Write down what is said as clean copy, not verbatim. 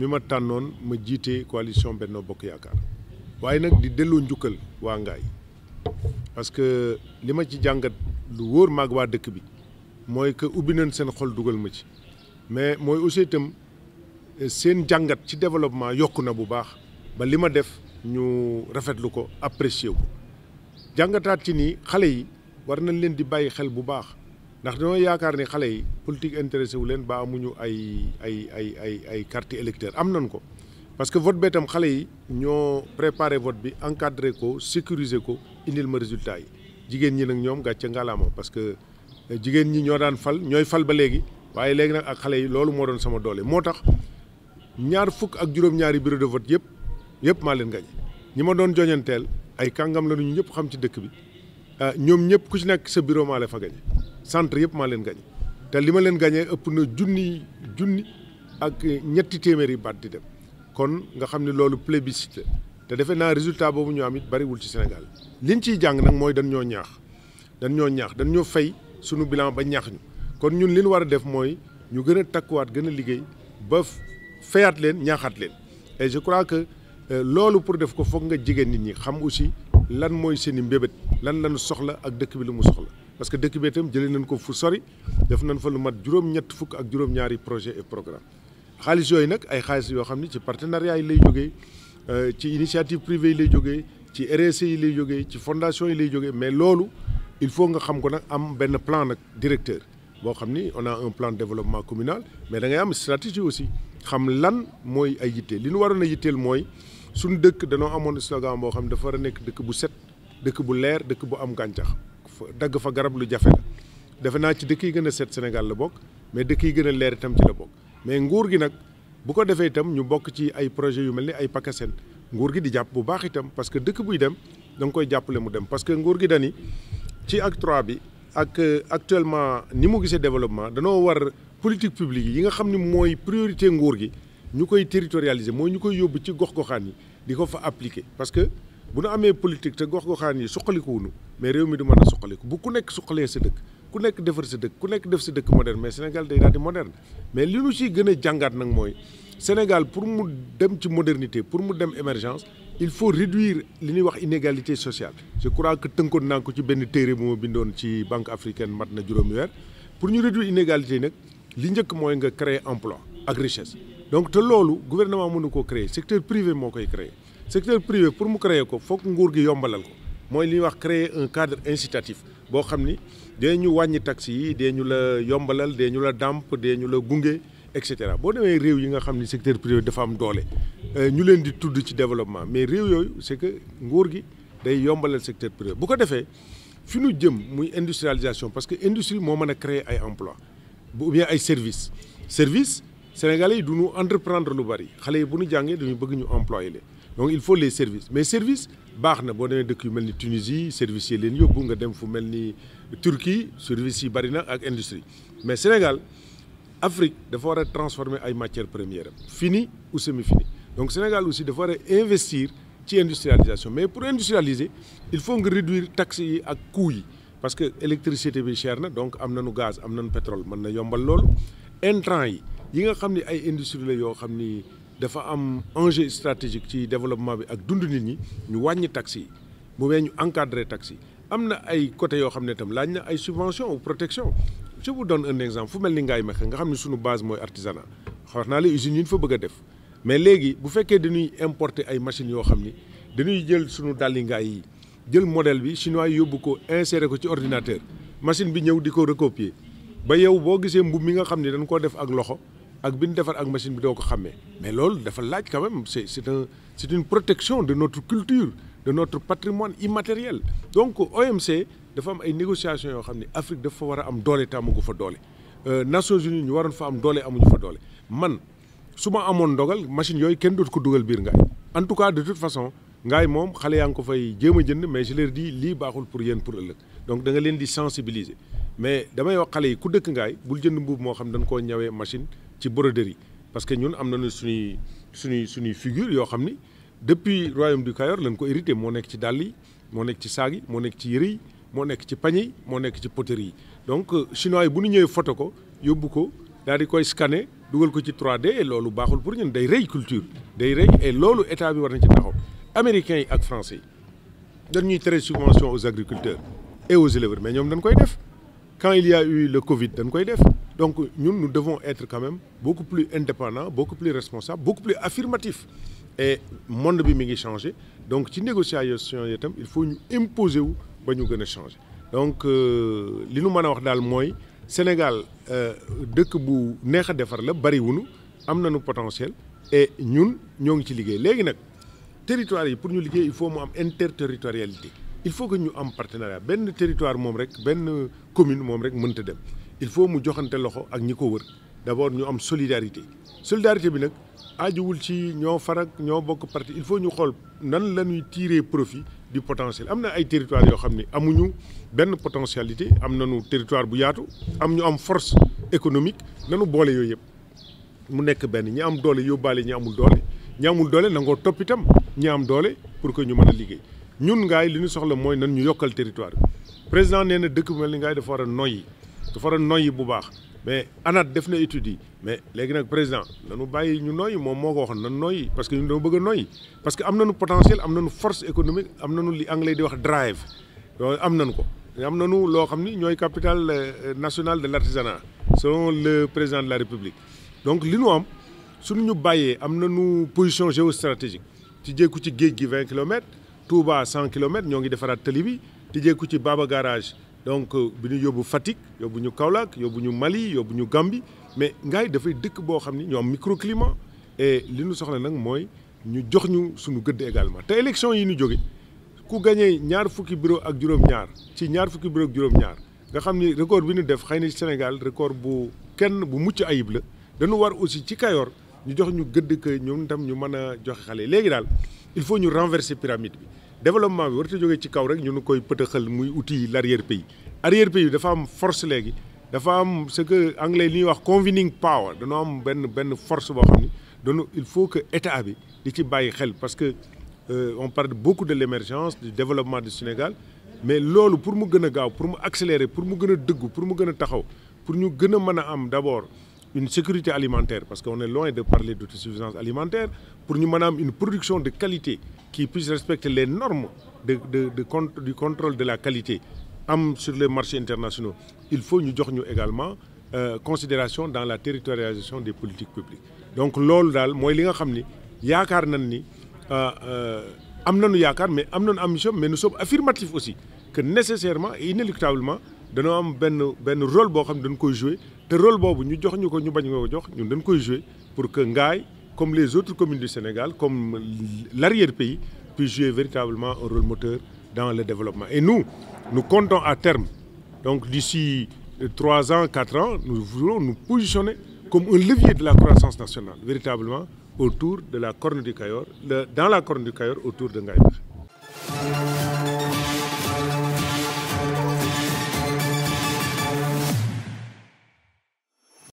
mi ma tànnoon ma jiite coalition Benno Bokk Yaakaar waaye nag di delloo njukkal waa Ngaye parce que li ma ci jàngat lu wóor maag waa dëkk bi mooy que ubbi nañ seen xol dugal ma ci mais mooy aussi itam seen jàngat ci développement yokku na bu baax ba li ma def ñu rafetlu ko apprécier ko jàngataat ci nii xale yi war nañ leen di bàyyi xel bu baax ndax dañoo yaakaar ni xale yi politique intéressé wu leen ba amuñu ay carte électeur am nañ ko parce que vote bee tam xale yi ñoo préparé vote bi encadré ko sécuriser ko indil ma résultat yi jigéen ñi nag ñoom gàcce ngalaama parce que jigéen ñi ñoo daan fal ñooy fal ba léegi waaye léegi nag ak xale yi loolu moo doon sama doole moo tax ñaar fukk ak juróom-ñaari bureau de vote yëpp maa leen gañe ñi ma doon joñanteel ay kàngam la ñu ñëpp xam ci dëkk bi ñoom ñëpp ku ci nekk sa bureau maa la fa gañe centre yëpp maa leen gañe te li ma leen gañee ëpp na junni ak ñetti téeméeri baat di dem kon nga xam ne loolu plébiscite te defe naa résultat boobu ñu am it bariwul ci Sénégal liñ ciy jàng nag mooy dañ ñoo fay sunu bilan ba ñaax ñu kon ñun li ñu war a def mooy ñu gën a takkuwaat gën a liggéey ba fayaat leen ñaaxaat leen et je crois que loolu pour def ko foog nga jigéen nit ñi xam aussi lan mooy seen i mbébét lan lañu soxla ak dëkk bi lu mu soxla parce que dëkk bi itam jëlee nañ ko fu sori def nañ fa lu mat juróom-ñett fukk ak juróom-ñaari projet et programme xaalis yooyu nag ay xaalis yoo xam ni ci partenariat yi lay jógee ci initiative privée yi lay jógee ci RSE yi lay jógee ci fondation yi lay jógee mais loolu il faut nga xam ko nag am benn plan nag directeur boo xam ni on a un plan de développement communal mais da ngay am stratégie aussi xam lan mooy ay yitte li ñu waroon a yitteel mooy suñu dëkk danoo amoon slogan boo xam ne dafa war a nekk dëkk bu set dëkk bu leer dëkk bu am gàncax dagg fa garab lu jafe la defe naa ci dëkk yi gën a set Sénégal la bokk mais dëkk yi gën a leer itam ci la bokk mais nguur gi nag bu ko defee itam ñu bokk ci ay projet yu mel ni ay PACASEN nguur gi di jàpp bu baax itam parce que dëkk buy dem da nga koy jàppale mu dem parce que nguur gi dani ci acte 3 bi ak actuellement ni mu gisee développement danoo war politique publique yi nga xam ni mooy priorité nguur gi ñu koy territorialiser mooy ñu koy yóbbu ci gox-goxaan yi di ko fa appliquer parce que bu nu amee politique te gox-goxaan yi suqalikuwunu mais réew mi du mën a suqaliku bu ku nekk suqalee sa dëkk ku nekk defar sa dëkk ku nekk def sa dëkk moderne mais Sénégal day daal di moderne mais li ñu ciy gën a jàngaat nag mooy Sénégal pour mu dem ci modernité pour mu dem émergence il faut réduire li ñuy wax inégalité sociale je crois que tënkoon naa ko ci benn téere bu ma bindoon ci Banque africaine mat na juróomi weer pour ñu réduire inégalité nag li njëkk mooy nga créer emploi ak richesse donc te loolu gouvernement mënu koo créer secteur privé moo koy créer secteur privé pour mu créer ko foog nguur gi yombalal ko mooy li ñuy wax créer un cadre incitatif boo xam ni dee ñu wàññi taxes yi dee ñu la yombalal dee ñu la dàmp dee ñu la gunge et cetera boo demee réew yi nga xam ni secteur privé dafa am doole ñu leen di tudd ci développement mais réew yooyu c'est que nguur gi day yombalal secteur privé bu ko defee fi ñu jëm muy industrialisation parce que industrie moo mën a créer ay emploi ou bien ay service sénégalais yi du ñu entreprendre lu bari xale yi bu ñu jàngee dañu bëgg ñu employer leen donc il faut les services mais service baax na boo demee dëkk yu mel ni Tunisie service yi leen yóbbu nga dem fu mel ni Turquie service yi bari na ak industrie mais Sénégal Afrique dafa war a transformer ay matières premières am fini ou semi fini donc Sénégal aussi dafa war a investir ci industrialisation mais pour industrialiser il faut nga réduire taxes yi ak coûts yi parce que électricité bi cher na donc am nañu gaz am nañu pétrole mën na yombal loolu intrants yi nga xam ni ay industrie la yoo xam ni dafa am enjeu stratégique ci développement bi ak dund nit ñi ñu wàññi taxes yi bu mee ñu encadrer taxes yi am na ay côté yoo xam ne itam laaj na ay subvention ou protection je vous donne un exemple fu mel ni Ngaye Mékhé nga xam ne suñu base mooy artisanat wax naa la usines yi ñu fa bëgg a def mais léegi bu fekkee dañuy importer ay machines yoo xam ni dañuy jël suñu dàlli ngaay yi jël modèle bi chinois yi yóbbu ko insérer ko ci ordinateur machine bi ñëw di ko recopier ba yow boo gisee mbub mi nga xam ne dañ koo def ak loxo ak bi ñu defar ak machine bi doo ko xàmmee mais loolu dafa laaj quand même c'est une protection de notre culture de notre patrimoine immatériel donc OMC dafa am ay négociations yoo xam ne Afrique dafa war a am doole te amagu fa doole Nations Unies ñu waroon fa am doole amuñu fa doole man su ma amoon ndogal machine yooyu kenn dootu ko dugal biir Ngaye en tout cas de toute façon Ngaye moom xale yaa ngi ko fay jéem a jënd mais je leur dis lii baaxul pour yéen pour ëllëg donc da nga leen di sensibiliser mais damay wax xale yi ku dëkk Ngaye bul jënd mbuub moo xam dañ koo ñawee machine ci broderie parce que ñun am nañu suñuy figure yoo xam ni depuis royaume du Cayor lañ ko hérité moo nekk ci dàll yi moo nekk ci saag yi moo nekk ci yëre yi moo nekk ci pañe yi moo nekk ci poterie yi donc chinois yi bu ñu ñëwee photo ko yóbbu ko daal di koy scanner dugal ko ci 3D loolu baaxul pour ñun day rey culture day rey et loolu état bi war na ci taxaw américains yi ak français yi dañuy tere subvention aux agriculteurs et aux éleveurs mais ñoom dañ koy def quand il y a eu le Covid dañ koy def donc ñun nous devons être quand même beaucoup plus indépendants beaucoup plus responsables beaucoup plus affirmatifs et monde bi mi ngi changé donc ci négociation yi itam il faut ñu imposer wu ba ñu gën a changé donc li nu mën a wax daal mooy Sénégal dëkk bu neex a defar la bari wunu am nañu potentiel et ñun ñoo ngi ci liggéey léegi nag territoire yi pour ñu liggéey il faut mu am interterritorialité il faut que ñu am partenariat benn territoire moom rek benn commune moom rek mënta dem il faut mu joxante loxo ak ñi ko wër d'abord ñu am solidarité bi nag ajuwul ci ñoo farak ñoo bokk parti il faut ñu xool nan la ñuy tirer profit du potentiel am na ay territoires yoo xam ne amuñu benn potentialité am nañu territoire bu yaatu am ñu am force économique nanu boole yooyu yëpp mu nekk benn ñi am doole yóbbaale ñi amul doole nangoo topp itam ñi am doole pour que ñu mën a liggéey ñun Ngaye li ñu soxla mooy nan ñu yokkal territoire bi président nee na dëkk bu mel ni Ngaye dafa war a noyyi bu baax mais ANAT def na études yi mais léegi nag président nanu bàyyi ñu noyyi moom moo ko waxoon nan noyyi parce que ñun dama bëgg a noyyi parce que am nañu potentiel am nañu force économique am nañu li anglais di wax drive loolu am nañu ko am nañu loo xam ni ñooy capitale nationale de l'artisanat selon le président de la République donc li nu am suñu ñu bàyyee am nañu position géostratégique ci jékku ci géej gi 20 kilomètres Touba 100 kilomètres ñoo ngi defaraat tali bi ci jékku ci Baba Garage donc bi ñu yóbbu Fatick yóbbu ñu Kaolack yóbbu ñu Mali yóbbu ñu Gambie mais Ngaye dafay dëkk boo xam ni ñoo am microclimat et li ñu soxla nag mooy ñu jox ñu suñu gëdd également te élection yi ñu jóge ku gagné ñaar fukki bureau ak juróom-ñaar ci ñaar fukki bureau ak juróom-ñaar nga xam ni record bi ñu def xëy na Sénégal record bu mucc ayib la dañu war aussi ci Kayor ñu jox ñu gëdd que ñoom tam ñu mën a joxe xale léegi daal il faut ñu renverser pyramide bi développement bi warut a jógee ci kaw rek ñu koy pëtëxal muy outil l'arrière pays bi dafa am force léegi dafa am ce que anglais li ñuy wax convening power dañoo am benn force boo xam ni dañu il faut que état bi di ci bàyyi xel parce que on parle beaucoup de l'émergence du développement du Sénégal mais loolu pour mu gën a gaaw pour mu accélérer pour mu gën a dëggu pour mu gën a taxaw pour ñu gën a mën a am d'abord une sécurité alimentaire parce qu'on est loin de parler d'autosuffisance alimentaire pour ñu mën a am une production de qualité qui puisse respecter les normes du contrôle de la qualité am sur les marchés internationaux il faut ñu jox ñu également considération dans la territorialisation des politiques publiques donc loolu daal mooy li nga xam ni yaakaar nañ ni am nañu yaakaar mais am nañu ambition mais nous sommes affirmatifs aussi que nécessairement et inéluctablement dañoo am benn rôle boo xam ne dañ koy jouer te rôle boobu ñu jox ñu ko ñu bañ ko jox ñun dañ koy jouer pour que Ngaye comme les autres communes du Sénégal comme l'arrière-pays puisse jouer véritablement un rôle moteur dans le développement et nous comptons à terme donc d'ici 3 ans 4 ans nous voulons nous positionner comme un levier de la croissance nationale véritablement autour de la Corne du Cayor dans la Corne du Cayor autour de Ngaye Mékhé.